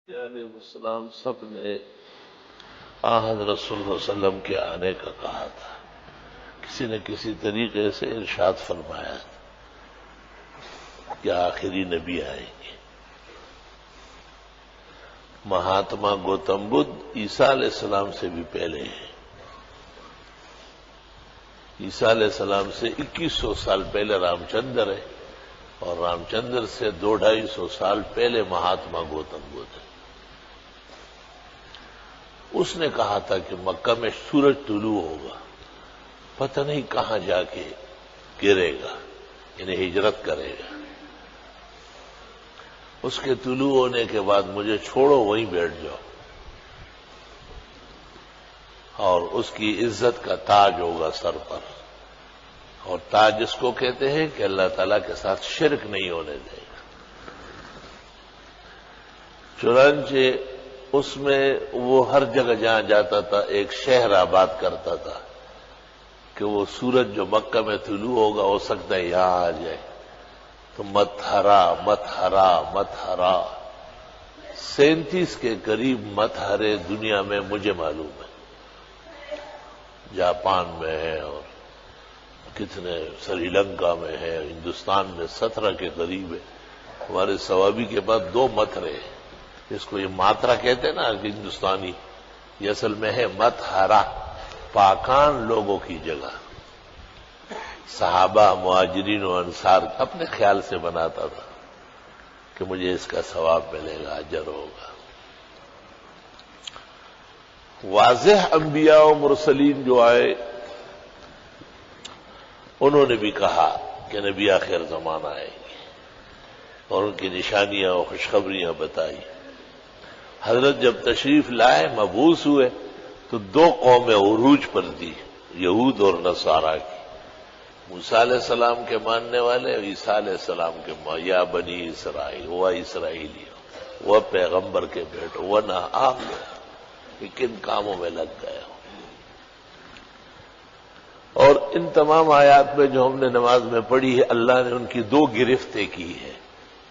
علیہ السلام سب نے حضرت صلی اللہ علیہ وسلم کے آنے کا کہا تھا، کسی نے کسی طریقے سے ارشاد فرمایا کہ آخری نبی آئیں گے۔ مہاتما گوتم بدھ عیسیٰ علیہ السلام سے بھی پہلے ہیں۔ عیسیٰ علیہ السلام سے 2100 سال پہلے رام چندر ہے، اور رام چندر سے 200-250 سال پہلے مہاتما گوتم بدھ ہے۔ اس نے کہا تھا کہ مکہ میں سورج طلوع ہوگا، پتہ نہیں کہاں جا کے گرے گا، یعنی ہجرت کرے گا۔ اس کے طلوع ہونے کے بعد مجھے چھوڑو، وہیں بیٹھ جاؤ، اور اس کی عزت کا تاج ہوگا سر پر، اور تاج جس کو کہتے ہیں کہ اللہ تعالیٰ کے ساتھ شرک نہیں ہونے دے گا۔ چنانچہ اس میں وہ ہر جگہ جہاں جاتا تھا ایک شہر آباد کرتا تھا کہ وہ سورج جو مکہ میں طلوع ہوگا ہو سکتا ہے یہاں آ جائے، تو مت ہرا مت ہرا مت ہرا 37 کے قریب مت ہرے دنیا میں مجھے معلوم ہے، جاپان میں ہے اور کتنے سری لنکا میں ہے، ہندوستان میں 17 کے قریب ہے۔ ہمارے صوابی کے بعد 2 متھرے ہیں، جس کو یہ ماترا کہتے ہیں نا ہندوستانی، یہ اصل میں ہے مت ہرا، پاکان لوگوں کی جگہ۔ صحابہ مہاجرین و انصار اپنے خیال سے بناتا تھا کہ مجھے اس کا ثواب ملے گا، اجر ہوگا۔ واضح انبیاء و مرسلین جو آئے انہوں نے بھی کہا کہ نبی آخر زمانہ آئیں گے، اور ان کی نشانیاں اور خوشخبریاں بتائی۔ حضرت جب تشریف لائے، مبعوث ہوئے، تو 2 قومیں عروج پر تھی، یہود اور نصارہ کی۔ موسیٰ علیہ السلام کے ماننے والے اور عیسیٰ علیہ السلام کے یا بنی اسرائیل، وہ اسرائیلی، وہ پیغمبر کے بیٹو، وہ نہ آپ کہ کن کاموں میں لگ گئے ہو۔ اور ان تمام آیات میں جو ہم نے نماز میں پڑھی ہے، اللہ نے ان کی 2 گرفتیں کی ہے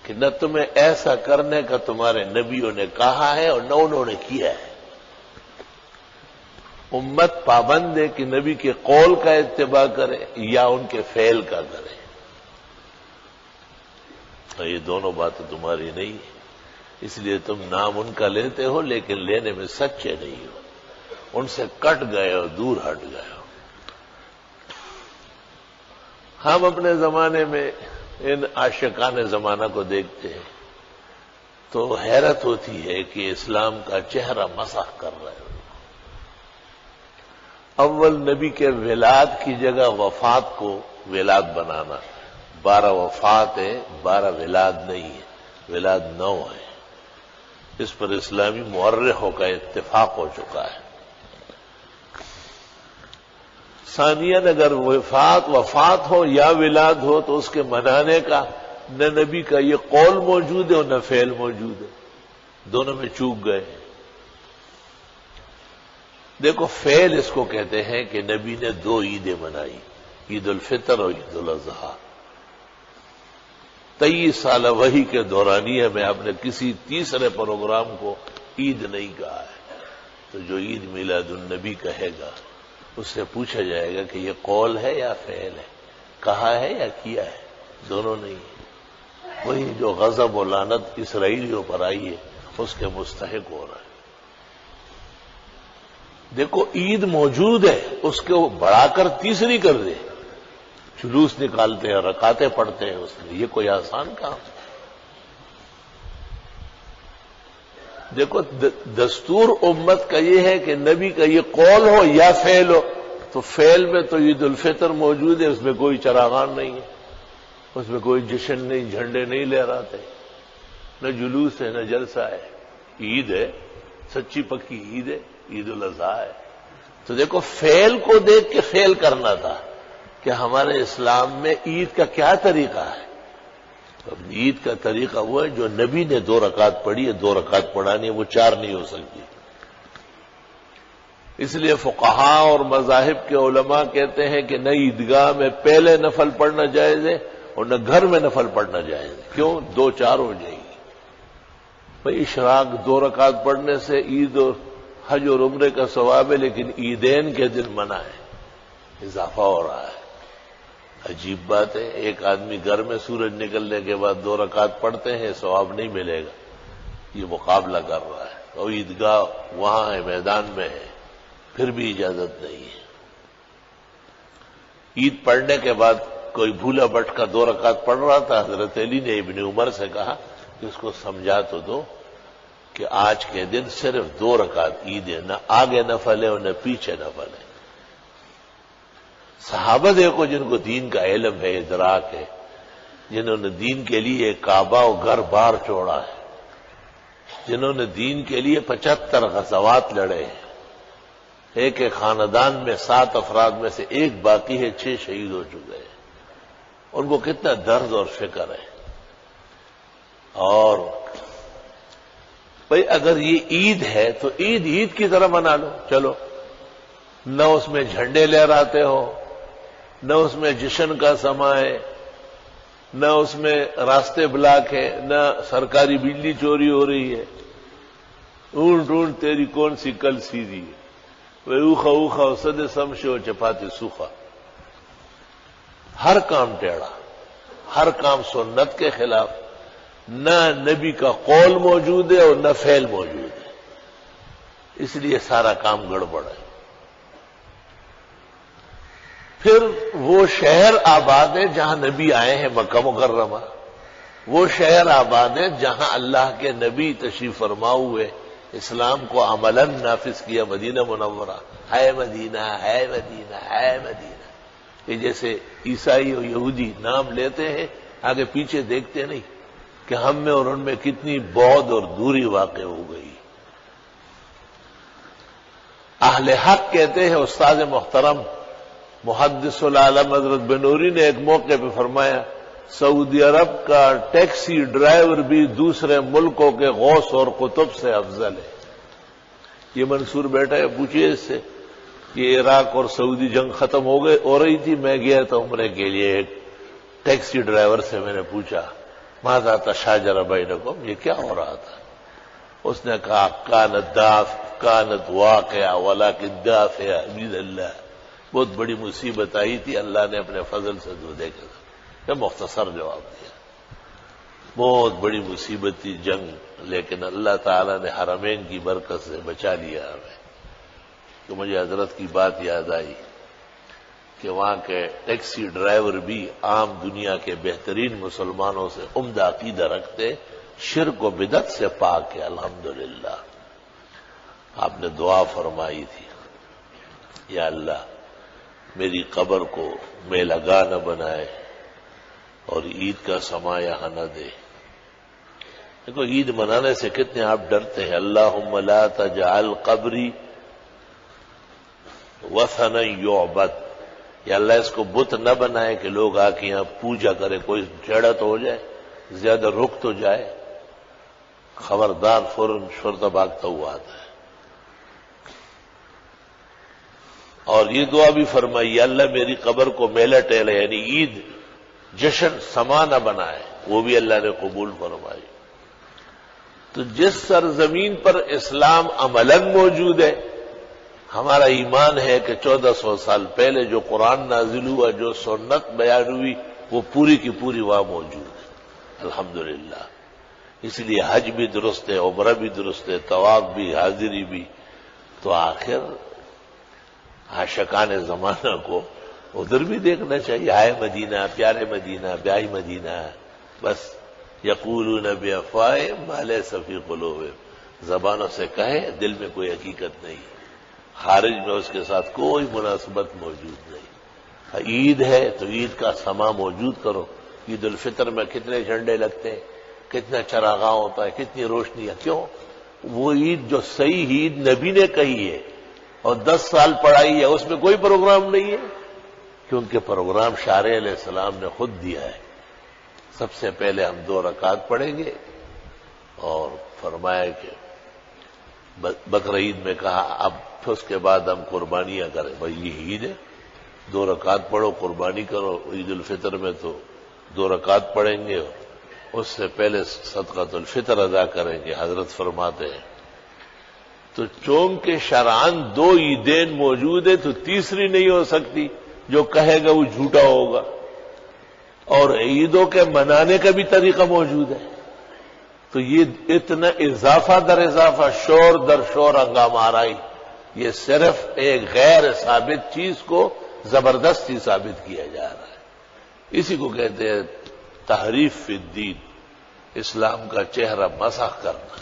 کہ نہ تمہیں ایسا کرنے کا تمہارے نبیوں نے کہا ہے اور نہ انہوں نے کیا ہے۔ امت پابند ہے کہ نبی کے قول کا اتباع کرے یا ان کے فعل کا کرے، یہ دونوں باتیں تمہاری نہیں ہیں، اس لیے تم نام ان کا لیتے ہو لیکن لینے میں سچے نہیں ہو، ان سے کٹ گئے ہو، دور ہٹ گئے ہو۔ ہم اپنے زمانے میں ان عاشقان زمانہ کو دیکھتے ہیں تو حیرت ہوتی ہے کہ اسلام کا چہرہ مسخ کر رہے ہیں۔ اول نبی کے ولاد کی جگہ وفات کو ولاد بنانا، 12 وفات ہے، 12 ولاد نہیں ہے، ولاد 9 ہے۔ اس پر اسلامی مورخوں کا اتفاق ہو چکا ہے۔ ثانیاً اگر وفات ہو یا ولاد ہو تو اس کے منانے کا نہ نبی کا یہ قول موجود ہے اور نہ فعل موجود ہے، دونوں میں چوک گئے۔ دیکھو فعل اس کو کہتے ہیں کہ نبی نے 2 عیدیں منائی، عید الفطر اور عید الاضحیٰ۔ 23 سالہ وحی کے دورانیہ میں آپ نے کسی تیسرے پروگرام کو عید نہیں کہا ہے، تو جو عید میلاد النبی کہے گا اس سے پوچھا جائے گا کہ یہ قول ہے یا فعل ہے، کہا ہے یا کیا ہے، دونوں نہیں ہے۔ وہی جو غضب و لعنت اسرائیلیوں پر آئی ہے اس کے مستحق ہو رہا ہے۔ دیکھو عید موجود ہے، اس کو بڑھا کر تیسری کر دے، جلوس نکالتے ہیں، رکعتیں پڑھتے ہیں، اس میں یہ کوئی آسان کام؟ دیکھو دستور امت کا یہ ہے کہ نبی کا یہ قول ہو یا فعل ہو، تو فعل میں تو عید الفطر موجود ہے، اس میں کوئی چراغان نہیں ہے، اس میں کوئی جشن نہیں، جھنڈے نہیں لہراتے، نہ جلوس ہے نہ جلسہ ہے، عید ہے، سچی پکی عید ہے، عید الاضحیٰ ہے۔ تو دیکھو فعل کو دیکھ کے فعل کرنا تھا کہ ہمارے اسلام میں عید کا کیا طریقہ ہے۔ عید کا طریقہ وہ ہے جو نبی نے 2 رکعت پڑھی ہے، 2 رکعت پڑھانی ہے، وہ 4 نہیں ہو سکتی۔ اس لیے فقہاء اور مذاہب کے علماء کہتے ہیں کہ نہ عیدگاہ میں پہلے نفل پڑھنا جائز ہے اور نہ گھر میں نفل پڑھنا جائز ہے۔ کیوں؟ 2 4 ہو جائیں گی۔ بھئی اشراق 2 رکعت پڑھنے سے عید اور حج اور عمرے کا ثواب ہے، لیکن عیدین کے دن منع ہے، اضافہ ہو رہا ہے۔ عجیب بات ہے، ایک آدمی گھر میں سورج نکلنے کے بعد 2 رکعت پڑھتے ہیں، ثواب نہیں ملے گا، یہ مقابلہ کر رہا ہے، اور عیدگاہ وہاں ہے، میدان میں ہے، پھر بھی اجازت نہیں ہے۔ عید پڑھنے کے بعد کوئی بھولا بھٹکا 2 رکعت پڑھ رہا تھا، حضرت علی نے ابن عمر سے کہا کہ اس کو سمجھا تو دو کہ آج کے دن صرف 2 رکعت عید ہے، نہ آگے نفل ہے اور نہ پیچھے نفل ہے۔ صحابہ دیکھو جن کو دین کا علم ہے، ادراک ہے، جنہوں نے دین کے لیے کعبہ و گھر بار چھوڑا ہے، جنہوں نے دین کے لیے 75 غزوات لڑے ہیں، ایک خاندان میں 7 افراد میں سے ایک باقی ہے، 6 شہید ہو چکے ہیں، ان کو کتنا درد اور فکر ہے۔ اور بھئی اگر یہ عید ہے تو عید کی طرح منا لو، چلو، نہ اس میں جھنڈے لہراتے ہو، نہ اس میں جشن کا سما ہے، نہ اس میں راستے بلاک ہے، نہ سرکاری بجلی چوری ہو رہی ہے، اونٹ اونٹ تیری کون سی کل سیدھی ہے، وہ اوخا اوخا سد سمشو چپاتی سوکھا، ہر کام ٹیڑھا، ہر کام سنت کے خلاف، نہ نبی کا قول موجود ہے اور نہ فعل موجود ہے، اس لیے سارا کام گڑبڑ ہے۔ پھر وہ شہر آباد ہے جہاں نبی آئے ہیں، مکہ مکرمہ، وہ شہر آباد ہے جہاں اللہ کے نبی تشریف فرما ہوئے اسلام کو عملاً نافذ کیا، مدینہ منورہ، ہے مدینہ، ہے مدینہ، ہے مدینہ۔ یہ جیسے عیسائی اور یہودی نام لیتے ہیں، آگے پیچھے دیکھتے نہیں کہ ہم میں اور ان میں کتنی بعد اور دوری واقع ہو گئی۔ اہل حق کہتے ہیں، استاد محترم محدث العالم حضرت بنوری نے ایک موقع پہ فرمایا، سعودی عرب کا ٹیکسی ڈرائیور بھی دوسرے ملکوں کے غوث اور قطب سے افضل ہے۔ یہ منصور بیٹا ہے، پوچھئے اس سے، یہ عراق اور سعودی جنگ ختم ہو رہی تھی، میں گیا تھا عمرے کے لیے، ایک ٹیکسی ڈرائیور سے میں نے پوچھا، ماذا تشاجر بینکم، یہ کیا ہو رہا تھا؟ اس نے کہا، کانت واقعہ ولکن دافعہ من اللہ، بہت بڑی مصیبت آئی تھی، اللہ نے اپنے فضل سے دو دے کے، میں مختصر جواب دیا، بہت بڑی مصیبت تھی جنگ، لیکن اللہ تعالیٰ نے حرمین کی برکت سے بچا لیا ہمیں۔ تو مجھے حضرت کی بات یاد آئی کہ وہاں کے ٹیکسی ڈرائیور بھی عام دنیا کے بہترین مسلمانوں سے عمدہ عقیدہ رکھتے، شرک و بدعت سے پاک ہے، الحمدللہ۔ آپ نے دعا فرمائی تھی، یا اللہ میری قبر کو میلہ گاہ نہ بنائے اور عید کا سما یہاں نہ دے۔ دیکھو عید منانے سے کتنے آپ ڈرتے ہیں، اللہم لا تجعل قبری وثنا یعبد، یا اللہ اس کو بت نہ بنائے کہ لوگ آ کے یہاں پوجا کرے، کوئی چڑھا تو ہو جائے، زیادہ رک تو جائے، خبردار، فوراً شرطہ بھاگتا ہوا آتا ہے۔ اور یہ دعا بھی فرمائی، یا اللہ میری قبر کو میلہ ٹہلے، یعنی عید جشن سما نہ بنائے، وہ بھی اللہ نے قبول فرمائی۔ تو جس سرزمین پر اسلام عملاً موجود ہے، ہمارا ایمان ہے کہ 1400 سال پہلے جو قرآن نازل ہوا، جو سنت بیان ہوئی، وہ پوری کی پوری وہاں موجود ہے، الحمدللہ۔ اس لیے حج بھی درست ہے، عمرہ بھی درست ہے، طواف بھی، حاضری بھی۔ تو آخر عاشقان زمانہ کو ادھر بھی دیکھنا چاہیے، آئے مدینہ، پیارے مدینہ، بیائی مدینہ، بس یقولون بافواہہم ما لیس فی قلوبہم، زبانوں سے کہے، دل میں کوئی حقیقت نہیں، خارج میں اس کے ساتھ کوئی مناسبت موجود نہیں۔ عید ہے تو عید کا سما موجود کرو۔ عید الفطر میں کتنے جھنڈے لگتے ہیں، کتنا چراغاں ہوتا ہے، کتنی روشنیاں، کیوں؟ وہ عید جو صحیح عید نبی نے کہی ہے اور 10 سال پڑھائی ہے، اس میں کوئی پروگرام نہیں ہے، کیونکہ پروگرام شارع علیہ السلام نے خود دیا ہے۔ سب سے پہلے ہم 2 رکعت پڑھیں گے، اور فرمایا کہ بقر عید میں کہا اب پھر اس کے بعد ہم قربانیاں کریں، بھائی یہ عید ہے، 2 رکعت پڑھو، قربانی کرو۔ عید الفطر میں تو 2 رکعت پڑھیں گے اس سے پہلے صدقۃ الفطر ادا کریں گے. حضرت فرماتے ہیں تو چونکہ شرعاً 2 عیدین موجود ہے تو تیسری نہیں ہو سکتی، جو کہے گا وہ جھوٹا ہوگا. اور عیدوں کے منانے کا بھی طریقہ موجود ہے. تو یہ اتنا اضافہ در اضافہ، شور در شور ہنگامہ آرائی، یہ صرف ایک غیر ثابت چیز کو زبردستی ثابت کیا جا رہا ہے. اسی کو کہتے ہیں تحریف فی الدین، اسلام کا چہرہ مسخ کرنا.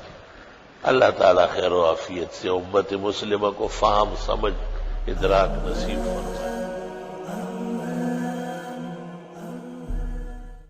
اللہ تعالیٰ خیر و عافیت سے امت مسلمہ کو فہم، سمجھ، ادراک نصیب فرمائے.